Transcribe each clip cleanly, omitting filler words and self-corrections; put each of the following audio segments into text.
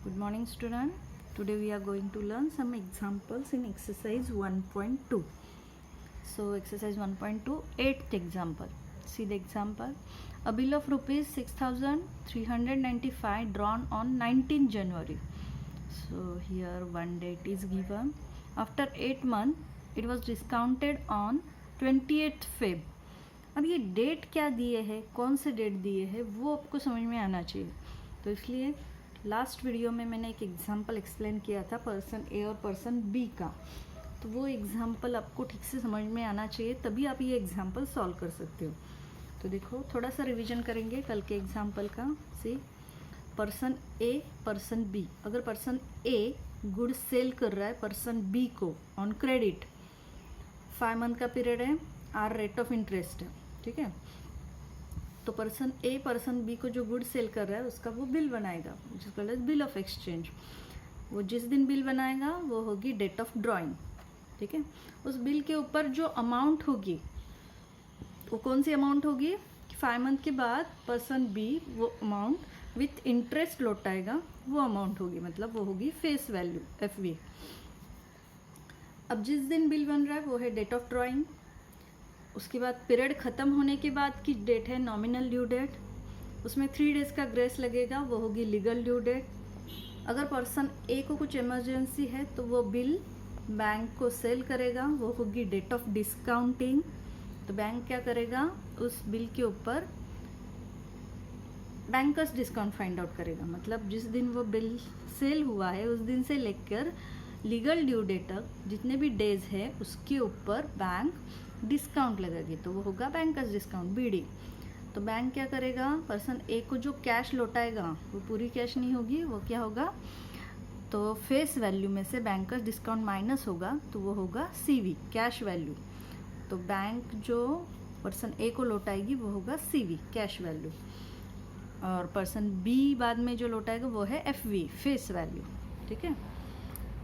Good morning, student. Today we are going to learn some examples in exercise 1.2. So exercise 1.2, 8th example. See the example. A bill of rupees 6,395 drawn on 19 January. So here one date is given. After 8 months, it was discounted on 28th Feb. अब ये date क्या दिए है, कौन से date दिए है, वो आपको समझ में आना चाहिए. तो इसलिए लास्ट वीडियो में मैंने एक एग्जांपल एक्सप्लेन किया था पर्सन ए और पर्सन बी का. तो वो एग्जांपल आपको ठीक से समझ में आना चाहिए, तभी आप ये एग्जांपल सॉल्व कर सकते हो. तो देखो थोड़ा सा रिवीजन करेंगे कल के एग्जांपल का. सी पर्सन ए पर्सन बी, अगर पर्सन ए गुड सेल कर रहा है पर्सन बी को ऑन क्रेडिट, 5 मंथ का पीरियड है, आर रेट ऑफ इंटरेस्ट है, ठीक है. तो पर्सन ए पर्सन बी को जो गुड सेल कर रहा है उसका वो बिल बनाएगा, जिसको बिल ऑफ एक्सचेंज. वो जिस दिन बिल बनाएगा वो होगी डेट ऑफ ड्राइंग, ठीक है. उस बिल के ऊपर जो अमाउंट होगी वो कौन सी अमाउंट होगी, 5 मंथ के बाद पर्सन बी वो अमाउंट विथ इंटरेस्ट लौटाएगा, वो अमाउंट होगी, मतलब वो होगी फेस वैल्यू FV. अब जिस दिन बिल बन रहा है वो है डेट ऑफ ड्राइंग. उसके बाद पीरियड ख़त्म होने के बाद की डेट है नॉमिनल ड्यू डेट, उसमें 3 डेज़ का ग्रेस लगेगा, वो होगी लीगल ड्यू डेट. अगर पर्सन ए को कुछ इमरजेंसी है तो वो बिल बैंक को सेल करेगा, वो होगी डेट ऑफ डिस्काउंटिंग. तो बैंक क्या करेगा, उस बिल के ऊपर बैंकर्स डिस्काउंट फाइंड आउट करेगा. मतलब जिस दिन वो बिल सेल हुआ है उस दिन से लेकर लीगल ड्यू डेट तक जितने भी डेज है उसके ऊपर बैंक डिस्काउंट लगेगी, तो वो होगा बैंकर्स डिस्काउंट BD. तो बैंक क्या करेगा, पर्सन ए को जो कैश लौटाएगा वो पूरी कैश नहीं होगी, वो क्या होगा, तो फेस वैल्यू में से बैंकर्स डिस्काउंट माइनस होगा, तो वो होगा CV कैश वैल्यू. तो बैंक जो पर्सन ए को लौटाएगी वो होगा CV कैश वैल्यू, और पर्सन बी बाद में जो लौटाएगा वो है FV फेस वैल्यू, ठीक है.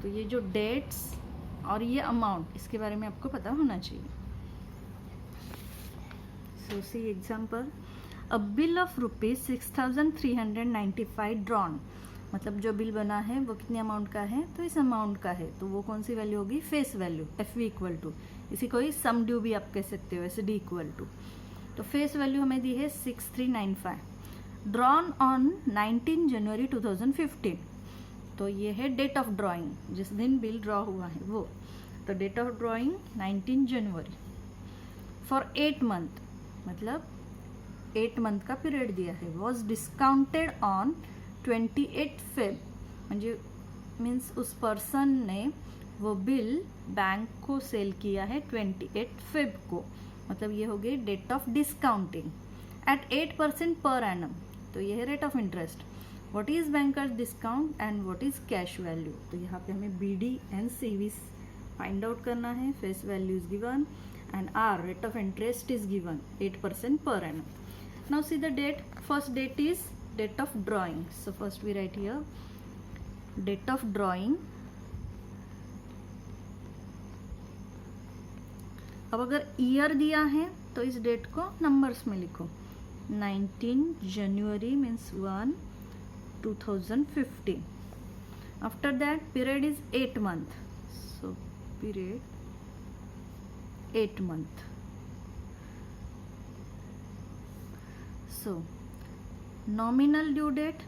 तो ये जो डेट्स और ये अमाउंट, इसके बारे में आपको पता होना चाहिए. So see example, a bill of rupees 6,395 drawn, मतलब जो बिल बना है वो कितने अमाउंट का है, तो इस अमाउंट का है, तो वो कौन सी वैल्यू होगी, face value FV equal to, इसी को ही सम ड्यू भी आप कह सकते हो, ऐसे D इक्वल टू. तो फेस वैल्यू हमें दी है 6,395, ड्रॉन ऑन 19 जनवरी 2015. तो ये है डेट ऑफ ड्राइंग, जिस दिन बिल ड्रॉ हुआ है वो. तो date of drawing 19 January for 8 month, मतलब 8 मंथ का पीरियड दिया है. वॉज डिस्काउंटेड ऑन 28 फेब, म्हणजे मीन्स उस पर्सन ने वो बिल बैंक को सेल किया है 28 फेब को, मतलब ये हो गई date of discounting eight 8% per annum. तो ये है rate of interest. What is bankers discount and what is cash value. तो यहाँ पे हमें BD and CV find out करना है. Face value is given and R rate of interest is given 8% per annum. Now see the date. First date is date of drawing. So first we write here date of drawing. अब अगर year दिया है तो इस date को numbers में लिखो. 19 January means 1 2015. After that period is 8 month, so period 8 month. So nominal due date,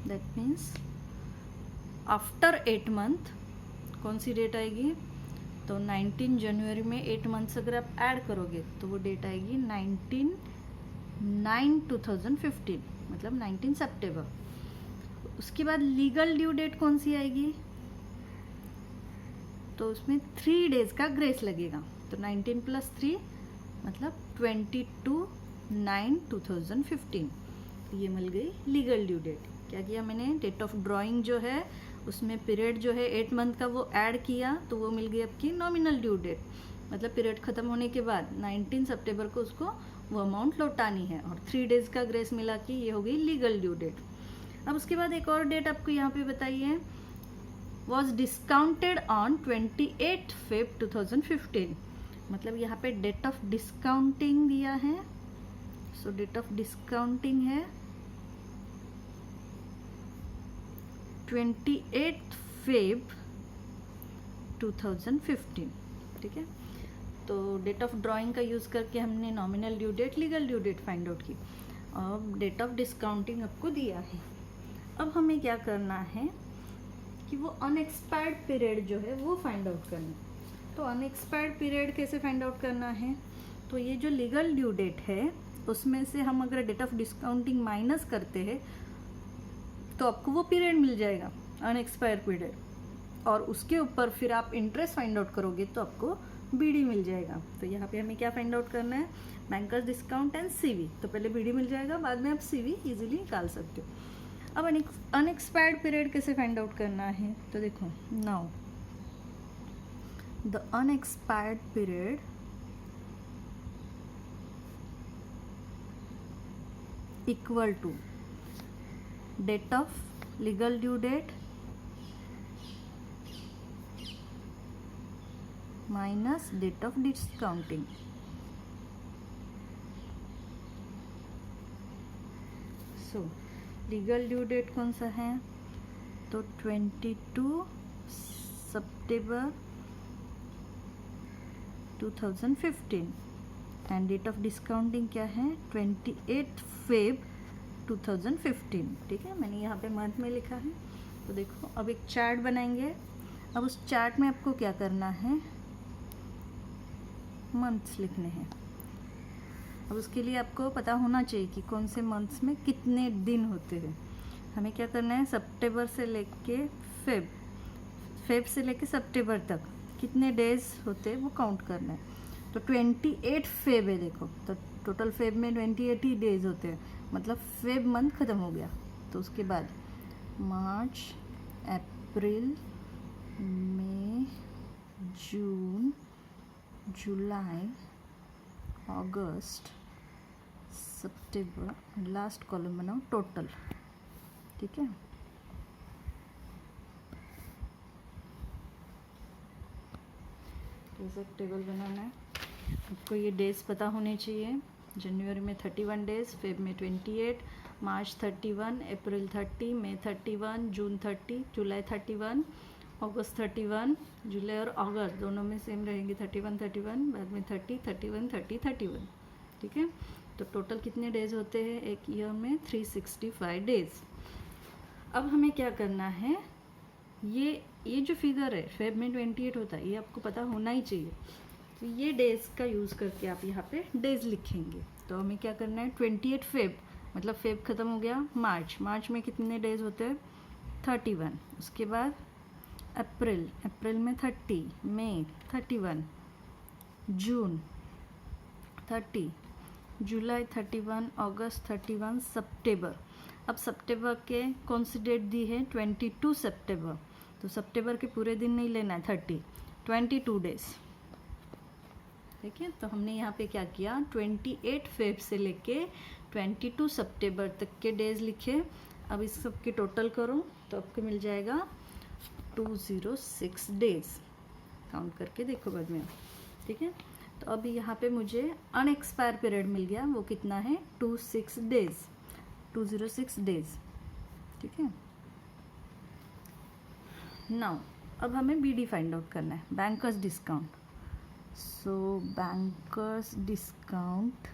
that means after 8 month कौन सी डेट आएगी, तो 19 जनवरी में 8 मंथ्स अगर आप ऐड करोगे तो वो डेट आएगी 19/9/2015, मतलब 19 सितंबर. उसके बाद लीगल ड्यू डेट कौन सी आएगी, तो उसमें 3 डेज का ग्रेस लगेगा. तो 19 + 3 मतलब 22/9/2015. ये मिल गई लीगल ड्यू डेट. क्या किया मैंने, डेट ऑफ ड्राइंग जो है उसमें पीरियड जो है 8 मंथ का वो ऐड किया, तो वो मिल गई आपकी नॉमिनल ड्यू डेट, मतलब पीरियड ख़त्म होने के बाद 19 सितंबर को उसको वो अमाउंट लौटानी है, और 3 डेज का ग्रेस मिला कि ये हो गई लीगल ड्यू डेट. अब उसके बाद एक और डेट आपको यहाँ पे बताइए, was discounted on 28 Feb 2015, मतलब यहाँ पे डेट ऑफ डिस्काउंटिंग दिया है, सो डेट ऑफ डिस्काउंटिंग है 28 फेब 2015, ठीक है। तो डेट ऑफ ड्राइंग का यूज़ करके हमने nominal due date, legal due date find out की। अब डेट ऑफ डिस्काउंटिंग आपको दिया है। अब हमें क्या करना है कि वो अनएक्सपायर्ड पीरियड जो है वो फाइंड आउट करना है। तो अनएक्सपायर्ड पीरियड कैसे फाइंड आउट करना है, तो ये जो लीगल ड्यू डेट है उसमें से हम अगर डेट ऑफ डिस्काउंटिंग माइनस करते हैं तो आपको वो पीरियड मिल जाएगा, अनएक्सपायर्ड पीरियड, और उसके ऊपर फिर आप इंटरेस्ट फाइंड आउट करोगे तो आपको बीडी मिल जाएगा। तो यहाँ पे हमें क्या फाइंड आउट करना है, बैंकर्स डिस्काउंट एंड सीवी। तो पहले बीडी मिल जाएगा, बाद में आप सीवी इजीली निकाल सकते हो। अब अनएक्सपायर्ड पीरियड कैसे फाइंड आउट करना है, तो देखो now the unexpired period equal to date of legal due date minus date of discounting. So legal due date कौन सा है, तो 22 सितंबर 2015 एंड डेट ऑफ डिस्काउंटिंग क्या है 28 फेब 2015, ठीक है। मैंने यहाँ पे मंथ में लिखा है। तो देखो अब एक चार्ट बनाएंगे। अब उस चार्ट में आपको क्या करना है, मंथ्स लिखने हैं। अब उसके लिए आपको पता होना चाहिए कि कौन से मंथ्स में कितने दिन होते हैं। हमें क्या करना है, सितंबर से लेके फेब से लेके सितंबर तक कितने डेज होते हैं वो काउंट करना है। तो 28 फेब है, देखो तो टोटल फेब में 28 ही डेज होते हैं, मतलब फेब मंथ ख़त्म हो गया। तो उसके बाद मार्च, अप्रैल, मई, जून, जुलाई, अगस्त, सितंबर, लास्ट कॉलम बनाओ टोटल, ठीक है। जैसे टेबल बनाना है, आपको ये डेज पता होने चाहिए। जनवरी में 31 डेज, फेब में 28, मार्च 31, अप्रैल 30, मई 31, जून 30, जुलाई 31, अगस्त 31, जुलाई और अगस्त दोनों में सेम रहेंगे 31, बाद में 30, 31, 30, 31, ठीक है। तो टोटल कितने डेज होते हैं एक ईयर में, 365 डेज। अब हमें क्या करना है, ये जो फिगर है फेब में 28 होता है, ये आपको पता होना ही चाहिए। तो ये डेज का यूज़ करके आप यहाँ पे डेज लिखेंगे। तो हमें क्या करना है, 28 फेब मतलब फेब ख़त्म हो गया। मार्च में कितने डेज होते हैं 31, उसके बाद अप्रैल में 30, मई 31, जून 30, जुलाई 31, अगस्त 31, सितंबर। अब सितंबर के कौन सी डेट दी है 22 सितंबर, तो सितंबर के पूरे दिन नहीं लेना है 22 डेज, ठीक है। तो हमने यहाँ पे क्या किया, 28 फेब से लेके 22 सितंबर तक के डेज लिखे। अब इस सब की टोटल करो तो आपको मिल जाएगा 206 डेज। काउंट करके देखो बाद में, ठीक है। तो अभी यहाँ पे मुझे अनएक्सपायर पीरियड मिल गया, वो कितना है 206 डेज, ठीक है। नाउ अब हमें बीडी फाइंड आउट करना है, bankers discount. So bankers discount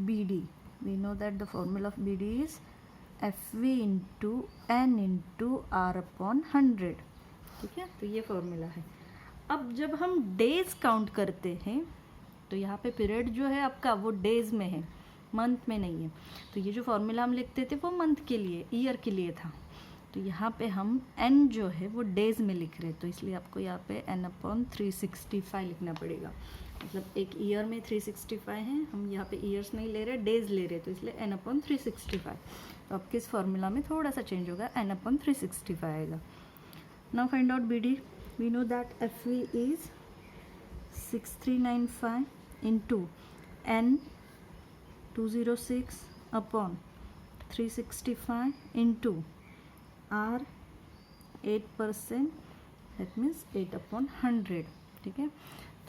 BD, we know that the formula of BD is FV into N into R upon 100, ठीक है। तो ये फॉर्मूला है। अब जब हम डेज काउंट करते हैं तो यहाँ पे पीरियड जो है आपका वो डेज में है, मंथ में नहीं है। तो ये जो फॉर्मूला हम लिखते थे वो मंथ के लिए, ईयर के लिए था। तो यहाँ पे हम n जो है वो डेज में लिख रहे हैं, तो इसलिए आपको यहाँ पे n/365 लिखना पड़ेगा। मतलब एक ईयर में 365 है, हम यहाँ पे ईयर्स नहीं ले रहे, डेज ले रहे, तो इसलिए n/365। तो आपके इस फॉर्मूला में थोड़ा सा चेंज होगा, n/365 आएगा। Now find out BD। We know that FV is 6395 into N 206 upon 365 into R 8%, that means 8/100, ठीक है।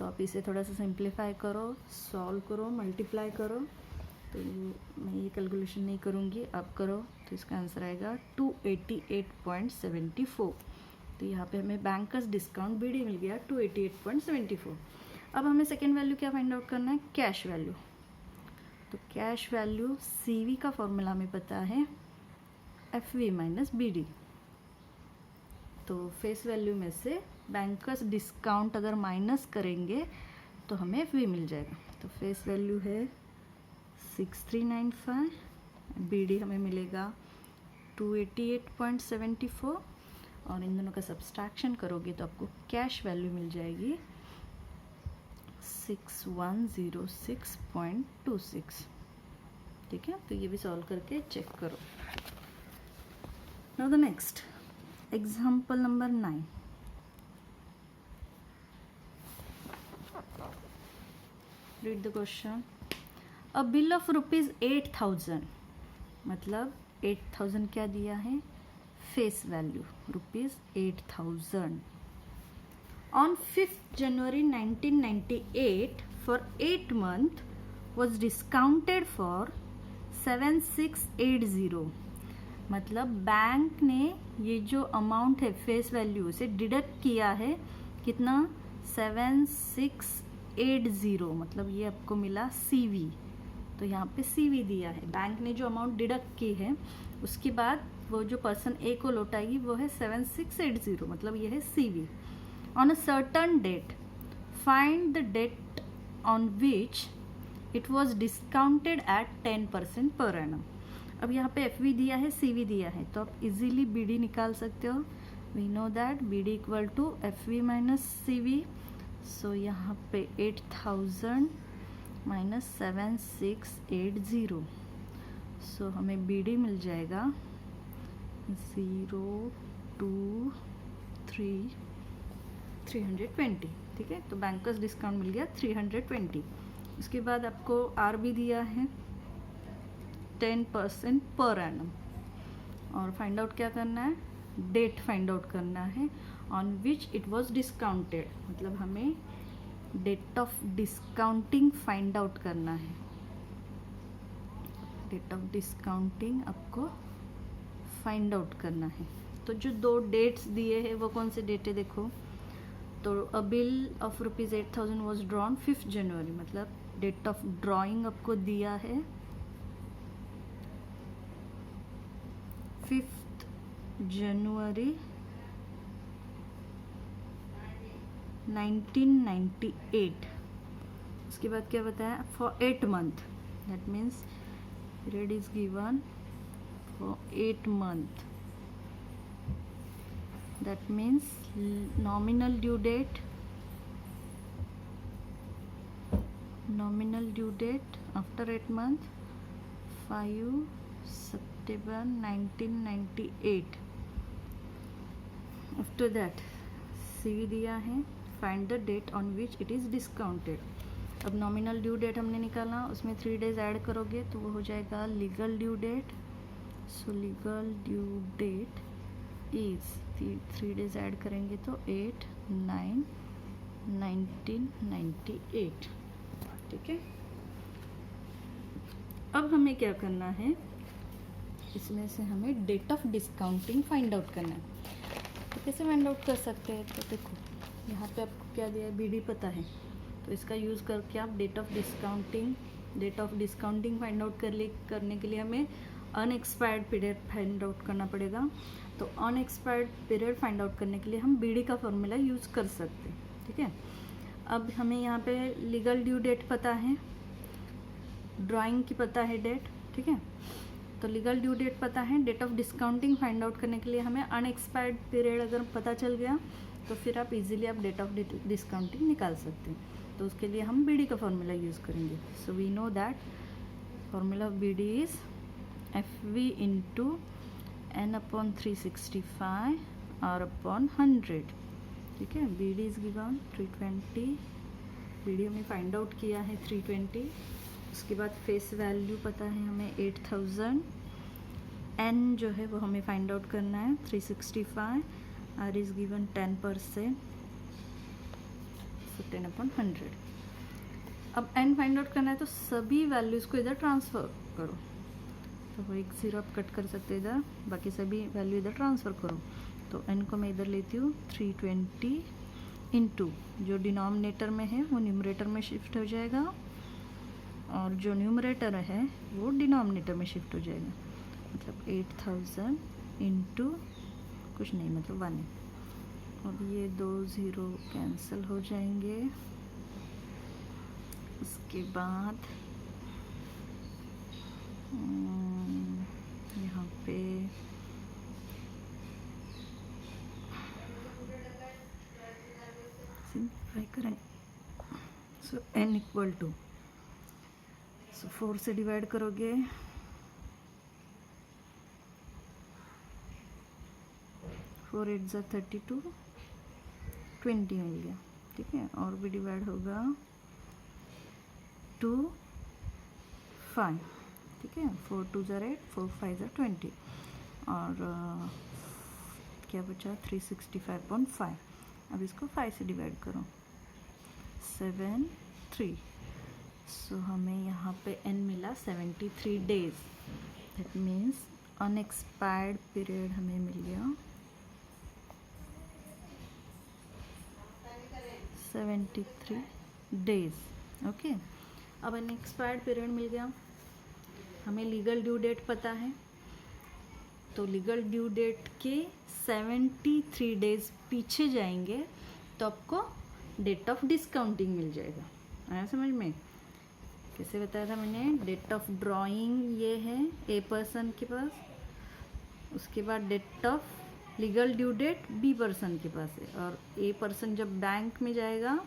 तो आप इसे थोड़ा सा सिंप्लीफाई करो, सॉल्व करो, मल्टीप्लाई करो। तो मैं ये कैलकुलेशन नहीं करूँगी, आप करो। तो इसका आंसर आएगा 288.74। तो यहाँ पे हमें बैंकर्स डिस्काउंट BD मिल गया 288.74। अब हमें सेकेंड वैल्यू क्या फाइंड आउट करना है, कैश वैल्यू। तो कैश वैल्यू CV का फॉर्मूला हमें पता है FV माइनस BD। तो फेस वैल्यू में से बैंकर्स डिस्काउंट अगर माइनस करेंगे तो हमें FV मिल जाएगा। तो फेस वैल्यू है 6395, BD हमें मिलेगा 288.74 और इन दोनों का सब्सट्रैक्शन करोगे तो आपको कैश वैल्यू मिल जाएगी 6106.26। ठीक है, तो ये भी सॉल्व करके चेक करो। Now the next example number 9। Read the question. A bill of ₹8,000, मतलब 8,000 क्या दिया है, face value ₹8,000 on 5th January 1998 for 8 months was discounted for 7680। मतलब बैंक ने ये जो अमाउंट है फेस वैल्यू से डिडक्ट किया है कितना, 7680, मतलब ये आपको मिला CV। तो यहाँ पे CV दिया है, बैंक ने जो अमाउंट डिडक्ट की है उसके बाद वो जो पर्सन A को लौटाएगी वो है 7680, मतलब ये है CV। On a certain date, find the date on which it was discounted at 10% per annum। अब यहाँ पे FV दिया है, CV दिया है, तो आप इजीली BD निकाल सकते हो। We know that BD equal to FV minus CV। So यहाँ पे 8,000 minus 7680, so हमें BD मिल जाएगा 320। ठीक है, तो बैंकर्स डिस्काउंट मिल गया 320। उसके बाद आपको RB दिया है 10% पर एनम और फाइंड आउट क्या करना है, डेट फाइंड आउट करना है on which it was discounted, मतलब हमें date of discounting find out करना है। डेट ऑफ डिस्काउंटिंग आपको फाइंड आउट करना है। तो जो दो डेट्स दिए हैं वो कौन से डेट है, देखो। तो अ bill of ₹8,000 was drawn 5th जनवरी, मतलब डेट ऑफ ड्रॉइंग आपको दिया है 5th जनवरी 1998। उसके बाद क्या बताया, for 8 month, that means period is given for 8 month. That means nominal due date after 8 months 5 September 1998। After that CV दिया है, find the date on which it is discounted। अब nominal due date हमने निकाला, उसमें 3 days add करोगे तो वो हो जाएगा legal due date। So legal due date is 3 days add करेंगे तो 8/9/1998। ठीक है, अब हमें क्या करना है, इसमें से हमें date of discounting find out करना है। तो कैसे फाइंड आउट कर सकते हैं, तो देखो यहाँ पे आपको क्या दिया है, BD पता है, तो इसका यूज़ करके आप date of discounting find out करने के लिए हमें अनएक्सपायर्ड पीरियड फाइंड आउट करना पड़ेगा। तो अनएक्सपायर्ड पीरियड फाइंड आउट करने के लिए हम BD का फॉर्मूला यूज़ कर सकते हैं। ठीक है, अब हमें यहाँ पे लीगल ड्यू डेट पता है, ड्राइंग की पता है डेट। ठीक है, तो लीगल ड्यू डेट पता है, date of discounting find out करने के लिए हमें अनएक्सपायर्ड पीरियड अगर पता चल गया तो फिर आप इजीली आप डेट ऑफ डिस्काउंटिंग निकाल सकते हैं। तो उसके लिए हम BD का फॉर्मूला यूज़ करेंगे। So we know that formula of BD is FV into n/365 R/100। ठीक है, BD इज गिवन 320, BD हमने फाइंड आउट किया है 320। उसके बाद फेस वैल्यू पता है हमें 8000, N जो है वो हमें फाइंड आउट करना है 365, R इज गिवन 10%, so सो 10/100। अब n फाइंड आउट करना है तो सभी वैल्यूज़ को इधर ट्रांसफ़र करो। तो वो एक 0 आप कट कर सकते हैं इधर, बाकी सभी वैल्यू इधर ट्रांसफ़र करो। तो n को मैं इधर लेती हूँ 320 इंटू जो डिनोमिनेटर में है वो न्यूमरेटर में शिफ्ट हो जाएगा, और जो न्यूमरेटर है वो डिनोमिनेटर में शिफ्ट हो जाएगा। मतलब 8000 इंटू कुछ नहीं, मतलब 1 है। और ये 2 0 कैंसिल हो जाएंगे। उसके बाद यहाँ पे सिंप्लीफाई करें। सो n इक्वल टू 4 से डिवाइड करोगे 4 8 जा 32, 20 मिल गया। ठीक है, और भी डिवाइड होगा 2 5। ठीक है, 4 2 जा 8, 4 5 जा 20, और क्या बचा 365.5। अब इसको 5 से डिवाइड करो 7 3। सो हमें यहाँ पे n मिला 73 days. That means unexpired period हमें मिल गया 73 डेज। ओके, अब अनएक्सपायर्ड पीरियड मिल गया, हमें लीगल ड्यू डेट पता है, तो लीगल ड्यू डेट के 73 डेज पीछे जाएंगे तो आपको डेट ऑफ डिस्काउंटिंग मिल जाएगा। आया समझ में? कैसे बताया था मैंने? डेट ऑफ ड्राइंग ये है ए पर्सन के पास, उसके बाद date of legal due date B person के पास है, और ए पर्सन जब बैंक में जाएगा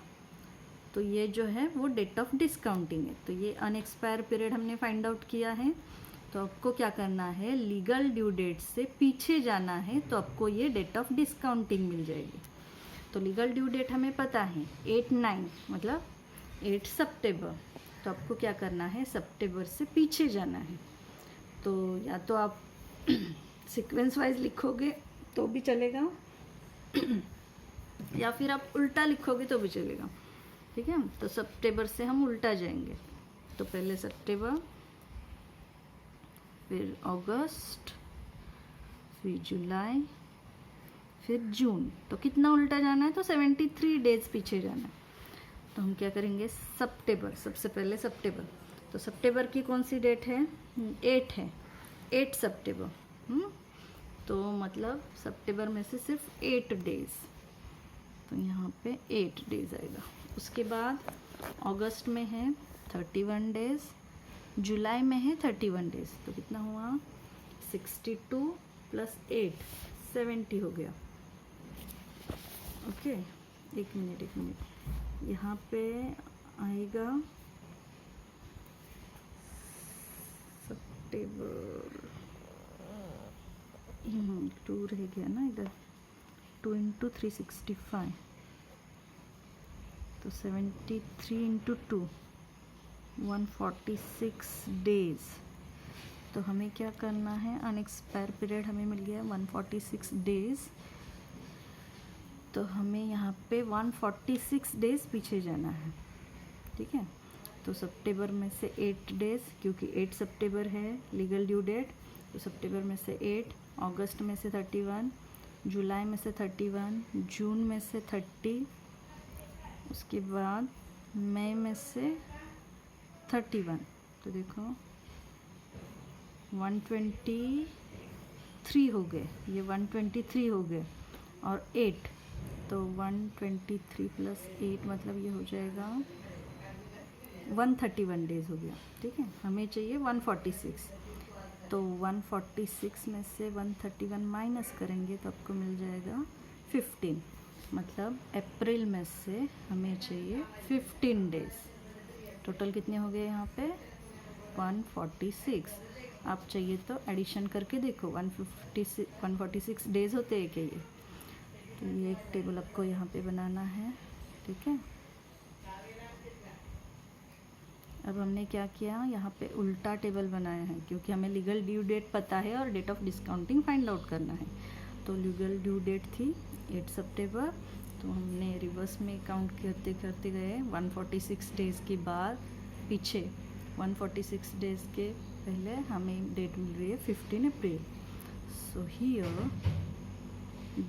तो ये जो है वो डेट ऑफ डिस्काउंटिंग है। तो ये अनएक्सपायर पीरियड हमने फाइंड आउट किया है। तो आपको क्या करना है, लीगल ड्यू डेट से पीछे जाना है तो आपको ये डेट ऑफ डिस्काउंटिंग मिल जाएगी। तो लीगल ड्यू डेट हमें पता है 8/9 मतलब 8 सितंबर। तो आपको क्या करना है, सितंबर से पीछे जाना है। तो या तो आप सीक्वेंस वाइज लिखोगे तो भी चलेगा या फिर आप उल्टा लिखोगे तो भी चलेगा। ठीक है, तो सितंबर से हम उल्टा जाएंगे। तो पहले सितंबर, फिर अगस्त, फिर जुलाई, फिर जून। तो कितना उल्टा जाना है, तो 73 डेज पीछे जाना है। तो हम क्या करेंगे, सितंबर, सबसे पहले सितंबर। तो सितंबर की कौन सी डेट है, 8 है, 8 सितंबर। तो मतलब सितंबर में से सिर्फ 8 डेज, तो यहाँ पे 8 डेज आएगा। उसके बाद अगस्त में है 31 डेज, जुलाई में है 31 डेज। तो कितना हुआ, 62 + 8 70 हो गया। ओके, एक मिनट, यहाँ पे आएगा सितंबर, 2 रह गया ना इधर, 2 × 365, तो 73 × 2 146 डेज। तो हमें क्या करना है, अनएक्सपायर पीरियड हमें मिल गया 146 डेज। तो हमें यहाँ पे 146 डेज पीछे जाना है। ठीक है, तो सितंबर में से 8 डेज, क्योंकि 8 सितंबर है लीगल ड्यू डेट, तो सितंबर में से 8, अगस्त में से 31, जुलाई में से 31, जून में से 30, उसके बाद मई में से 31। तो देखो 123 हो गए, ये 123 हो गए, और 8, तो 123 + 8 मतलब ये हो जाएगा 131 डेज हो गया। ठीक है, हमें चाहिए 146। तो 146 में से 131 माइनस करेंगे तो आपको मिल जाएगा 15। मतलब अप्रैल में से हमें चाहिए 15 डेज। टोटल कितने हो गए यहाँ पे, 146। आप चाहिए तो एडिशन करके देखो, 146 डेज होते हैं क्या ये। तो ये एक टेबल आपको यहाँ पे बनाना है। ठीक है, अब हमने क्या किया, यहाँ पे उल्टा टेबल बनाया है, क्योंकि हमें लीगल ड्यू डेट पता है और date of discounting find out करना है। तो लीगल ड्यू डेट थी 8 सितंबर, तो हमने रिवर्स में काउंट करते करते गए 146 डेज़ के बाद पीछे 146 डेज़ के पहले हमें डेट मिल रही है 15 April. So here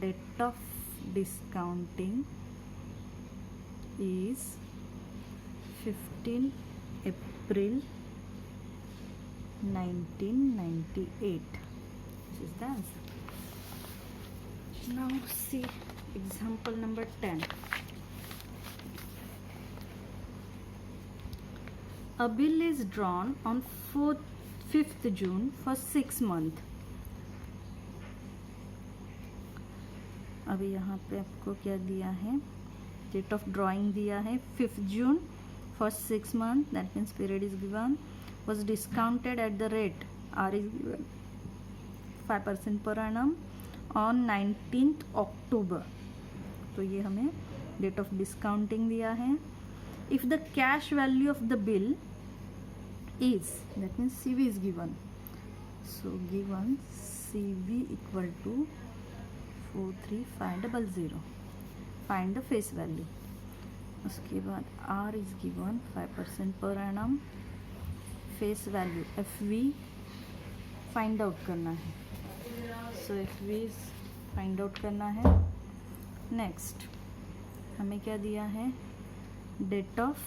date of discounting is 15 April 1998. This is the answer. Now see example number 10. A bill is drawn on 5th June for 6 months. अभी यहाँ पे आपको क्या दिया है, डेट ऑफ ड्राइंग दिया है 5th June for 6 months, that means period is given, was discounted at the rate R is given 5% per annum on 19th October. तो ये हमें डेट ऑफ डिस्काउंटिंग दिया है. If the cash value of the bill is, that means CV is given, so given CV equal to 43500. Find the face value. उसके बाद R is given 5% per annum. Face value FV find out करना है. सो FV find out करना है. Next हमें क्या दिया है, डेट ऑफ,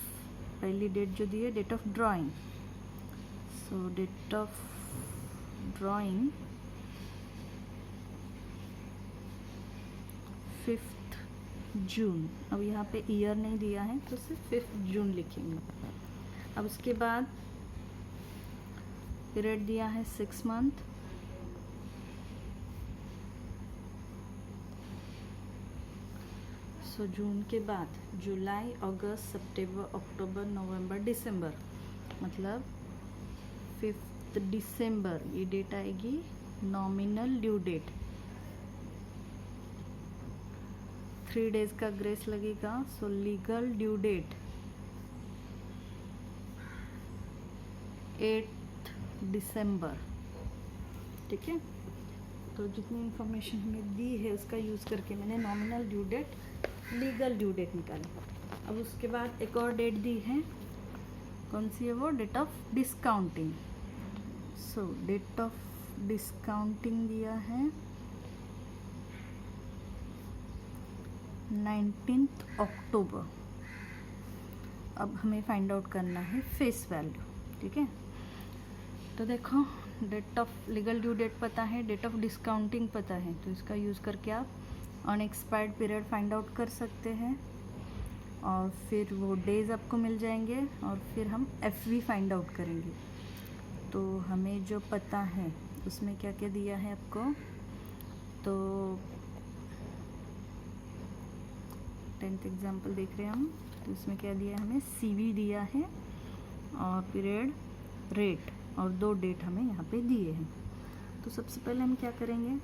पहली डेट जो दी है date of drawing. So date of drawing 5th June. अब यहाँ पे ईयर नहीं दिया है तो सिर्फ 5th जून लिखेंगे. अब उसके बाद पीरियड दिया है 6 मंथ. सो जून के बाद जुलाई, अगस्त, सितंबर, अक्टूबर, नवंबर, दिसंबर, मतलब 5th दिसंबर ये डेट आएगी नॉमिनल ड्यू डेट. 3 डेज का ग्रेस लगेगा. So legal due date 8th December. ठीक है, तो जितनी इंफॉर्मेशन हमें दी है उसका यूज़ करके मैंने nominal due date, legal due date निकाली. अब उसके बाद एक और डेट दी है, कौन सी है वो, date of discounting. So date of discounting दिया है 19th अक्टूबर. अब हमें फाइंड आउट करना है फेस वैल्यू. ठीक है, तो देखो date of legal due date पता है, डेट ऑफ डिस्काउंटिंग पता है, तो इसका यूज़ करके आप अनएक्सपायर्ड पीरियड फाइंड आउट कर सकते हैं और फिर वो डेज आपको मिल जाएंगे और फिर हम FV फाइंड आउट करेंगे. तो हमें जो पता है उसमें क्या क्या दिया है आपको, तो 10th एग्जाम्पल देख रहे हैं हम. तो इसमें क्या दिया है हमें, CV दिया है और पीरियड, रेट और 2 डेट हमें यहाँ पे दिए हैं. तो सबसे पहले हम क्या करेंगे,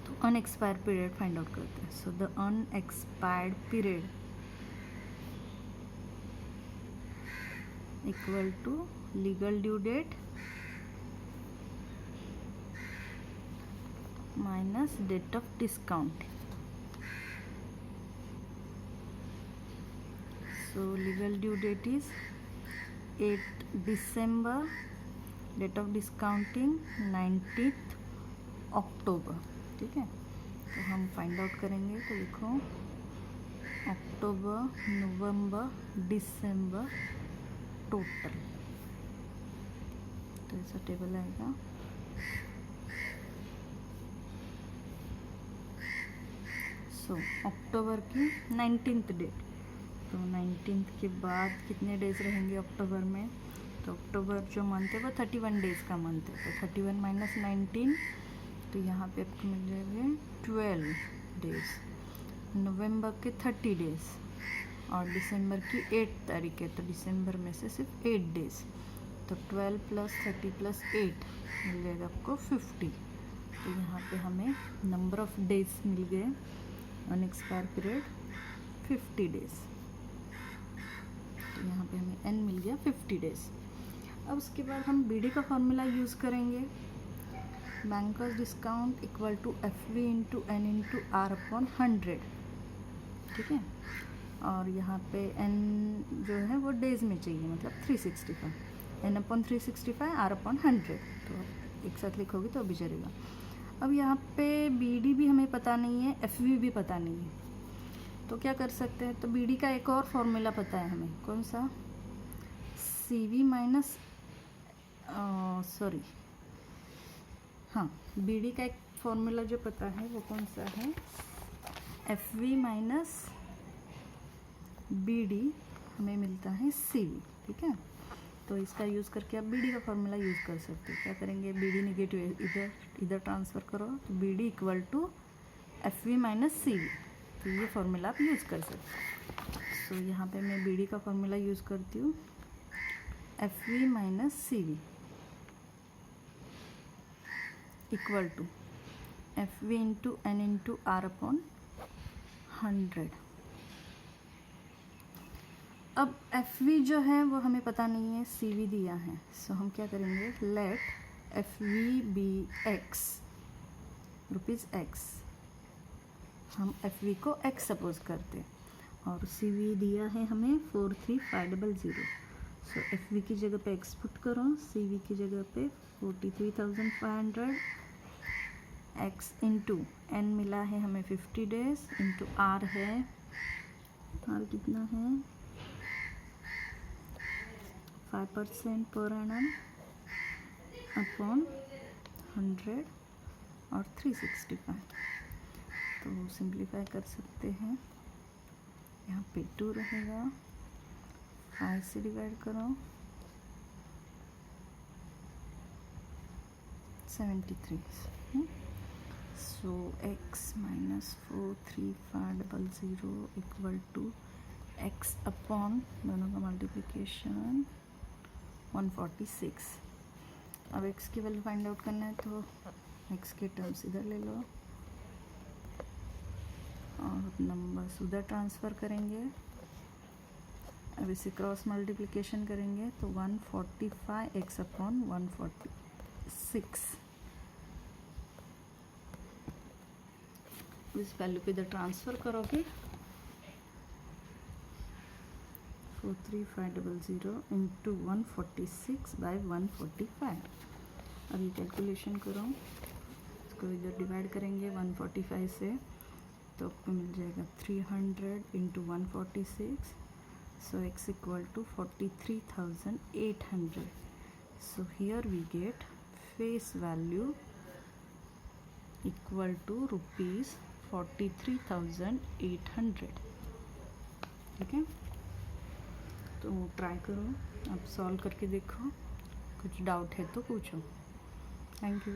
तो अनएक्सपायर्ड पीरियड फाइंड आउट करते हैं. So the unexpired period equal to legal due date minus date of discount. So legal due date is 8th December, date of discounting 19th October. ठीक है, तो हम फाइंड आउट करेंगे. तो देखो अक्टूबर, नवंबर, दिसंबर total, तो ऐसा टेबल आएगा. सो अक्टूबर की 19th डेट, तो 19th के बाद कितने डेज रहेंगे अक्टूबर में, तो अक्टूबर जो मंथ है वो 31 डेज़ का मंथ है. तो 31 माइनस 19, तो यहाँ पे आपको मिल जाएंगे 12 डेज. नवंबर के 30 डेज और दिसंबर की 8 तारीख है, तो दिसंबर में से सिर्फ 8 डेज. तो 12 + 30 + 8 मिल जाएगा आपको 50. तो यहाँ पे हमें नंबर ऑफ डेज मिल गए, अनएक्सपायर पीरियड 50 डेज. तो यहाँ पे हमें n मिल गया 50 डेज. अब उसके बाद हम BD का फॉर्मूला यूज़ करेंगे. Bankers discount equal to FV into N into R upon 100. ठीक है। और यहाँ पे n जो है वो डेज़ में चाहिए, मतलब 365, n/365 r/100, तो एक साथ लिखोगे तो भी चलेगा। अब यहाँ पे BD भी हमें पता नहीं है, FV भी पता नहीं है, तो क्या कर सकते हैं, तो BD का एक और फॉर्मूला पता है हमें, कौन सा, CV माइनस सॉरी हाँ, BD का एक फॉर्मूला जो पता है वो कौन सा है, FV माइनस BD हमें मिलता है CV, ठीक है। तो इसका यूज़ करके आप BD का फॉर्मूला यूज़ कर सकते हो। क्या करेंगे, BD निगेटिव इधर ट्रांसफ़र करो, तो BD equal to FV minus CV, तो ये फॉर्मूला आप यूज़ कर सकते हो। तो यहाँ पे मैं BD का फॉर्मूला यूज़ करती हूँ, FV minus CV equal to FV into N into R/100। अब FV जो है वो हमें पता नहीं है, CV दिया है, सो हम क्या करेंगे, let FV be X, rupees X, हम FV को X सपोज करते, और CV दिया है हमें 43500, सो FV की जगह पे X पुट करो, CV की जगह पे 43,500, X इंटू N मिला है हमें 50 डेज, इंटू R है, R कितना है 5% पर एनम अपॉन 100 और 365, तो सिंप्लीफाई कर सकते हैं, यहाँ पे 2 रहेगा, 5 से डिवाइड करो, 73, so X minus 43500 equal to X upon दोनों का मल्टीप्लिकेशन 146। अब X की वैल्यू फाइंड आउट करना है, तो X के टर्म्स इधर ले लो और नंबर्स उधर ट्रांसफ़र करेंगे। अब इसे क्रॉस मल्टीप्लिकेशन करेंगे तो 145X अपॉन 146, इस वैल्यू को इधर ट्रांसफ़र करोगे, 43500 इंटू 146/145। अब ये कैलकुलेशन करो, इसको इधर डिवाइड करेंगे 145 से, तो आपको मिल जाएगा 300 into 146, so X equal to 43,800, so here we get face value equal to rupees 43,800, ठीक है। तो ट्राई करो, आप सॉल्व करके देखो, कुछ डाउट है तो पूछो। Thank you.